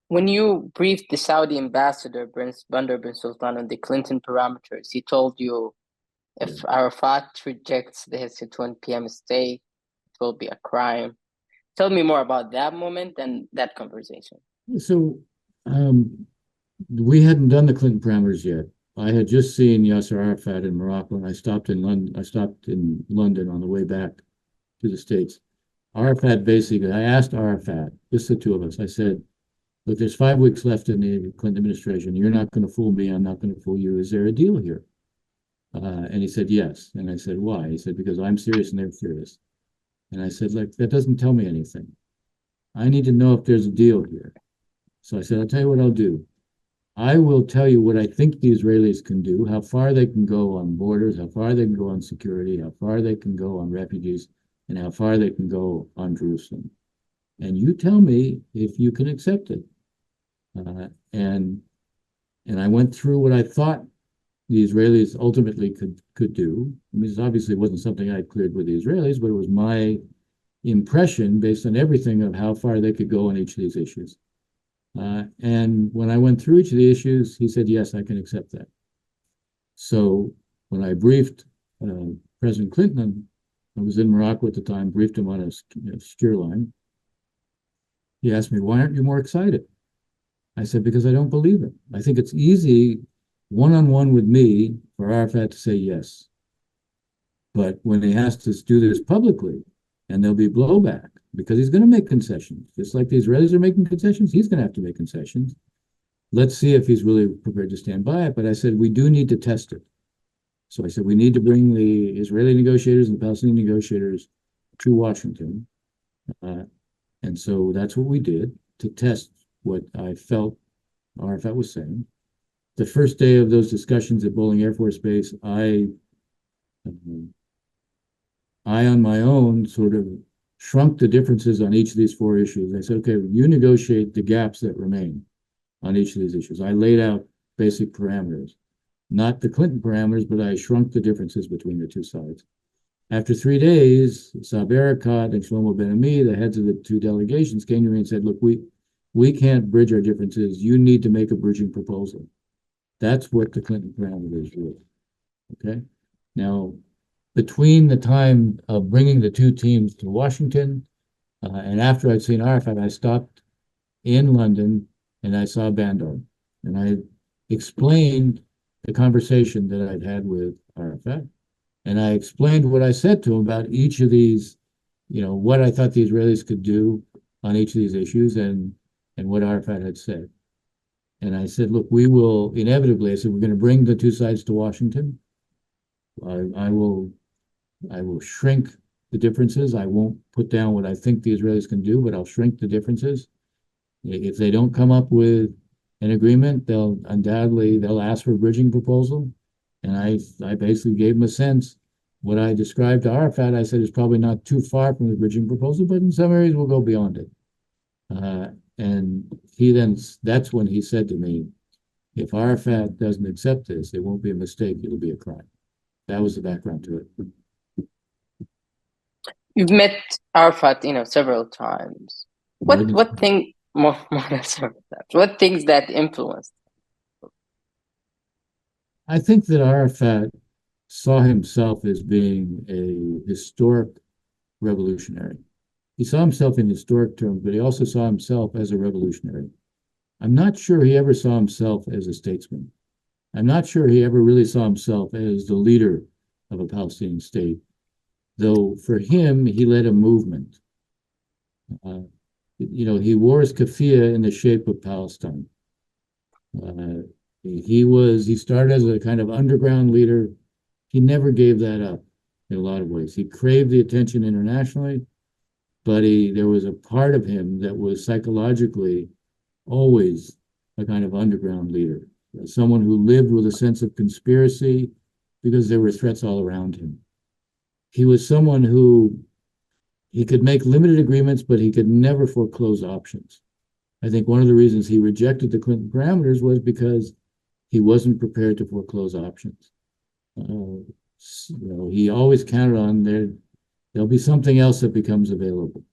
When you briefed the Saudi ambassador, Prince Bundar bin Sultan, on the Clinton parameters, he told you if Arafat rejects his 2 p.m. stay, it will be a crime. Tell me more about that moment and that conversation. So we hadn't done the Clinton parameters yet. I had just seen Yasser Arafat in Morocco, and I stopped in London on the way back to the States. Arafat basically, I asked Arafat, just the two of us, I said, look, there's 5 weeks left in the Clinton administration. You're not going to fool me. I'm not going to fool you. Is there a deal here? And he said, yes. And I said, why? He said, because I'm serious and they're serious. And I said, like, that doesn't tell me anything. I need to know if there's a deal here. So I said, I'll tell you what I'll do. I will tell you what I think the Israelis can do, how far they can go on borders, how far they can go on security, how far they can go on refugees, and how far they can go on Jerusalem. And you tell me if you can accept it. And I went through what I thought the Israelis ultimately could do. I mean, it obviously wasn't something I cleared with the Israelis, but it was my impression based on everything of how far they could go on each of these issues. And when I went through each of the issues, he said, yes, I can accept that. So when I briefed President Clinton, I was in Morocco at the time, briefed him on a secure line. He asked me, why aren't you more excited? I said, because I don't believe it. I think it's easy one-on-one with me for Arafat to say yes. But when he has to do this publicly, and there'll be blowback, because he's going to make concessions. Just like the Israelis are making concessions, he's going to have to make concessions. Let's see if he's really prepared to stand by it. But I said, we do need to test it. So I said, we need to bring the Israeli negotiators and the Palestinian negotiators to Washington. And so that's what we did to test what I felt Arafat was saying. The first day of those discussions at Bolling Air Force Base, I on my own sort of shrunk the differences on each of these 4 issues. I said, okay, you negotiate the gaps that remain on each of these issues. I laid out basic parameters, not the Clinton parameters, but I shrunk the differences between the 2 sides. After 3 days, Saeb Erekat and Shlomo Ben-Ami, the heads of the 2 delegations, came to me and said, look, we can't bridge our differences. You need to make a bridging proposal. That's what the Clinton parameters were. Okay? Now, between the time of bringing the 2 teams to Washington and after I'd seen Arafat, I stopped in London and I saw Bandar. And I explained the conversation that I'd had with Arafat. And I explained what I said to him about each of these, what I thought the Israelis could do on each of these issues and what Arafat had said. And I said, look, we will inevitably, I said, we're going to bring the 2 sides to Washington. I will shrink the differences. I won't put down what I think the Israelis can do, but I'll shrink the differences. If they don't come up with an agreement, they'll ask for a bridging proposal. And I basically gave them a sense. What I described to Arafat, I said, is probably not too far from the bridging proposal, but in some areas we'll go beyond it. And that's when he said to me, if Arafat doesn't accept this, it won't be a mistake, it'll be a crime. That was the background to it. You've met Arafat, several times. What things that influenced? I think that Arafat saw himself as being a historic revolutionary. He saw himself in historic terms, but he also saw himself as a revolutionary. I'm not sure he ever saw himself as a statesman. I'm not sure he ever really saw himself as the leader of a Palestinian state, though for him, he led a movement. He wore his keffiyeh in the shape of Palestine. He started as a kind of underground leader. He never gave that up in a lot of ways. He craved the attention internationally, but there was a part of him that was psychologically always a kind of underground leader, someone who lived with a sense of conspiracy because there were threats all around him. He was someone who he could make limited agreements, but he could never foreclose options. I think one of the reasons he rejected the Clinton parameters was because he wasn't prepared to foreclose options. He always counted on there'll be something else that becomes available.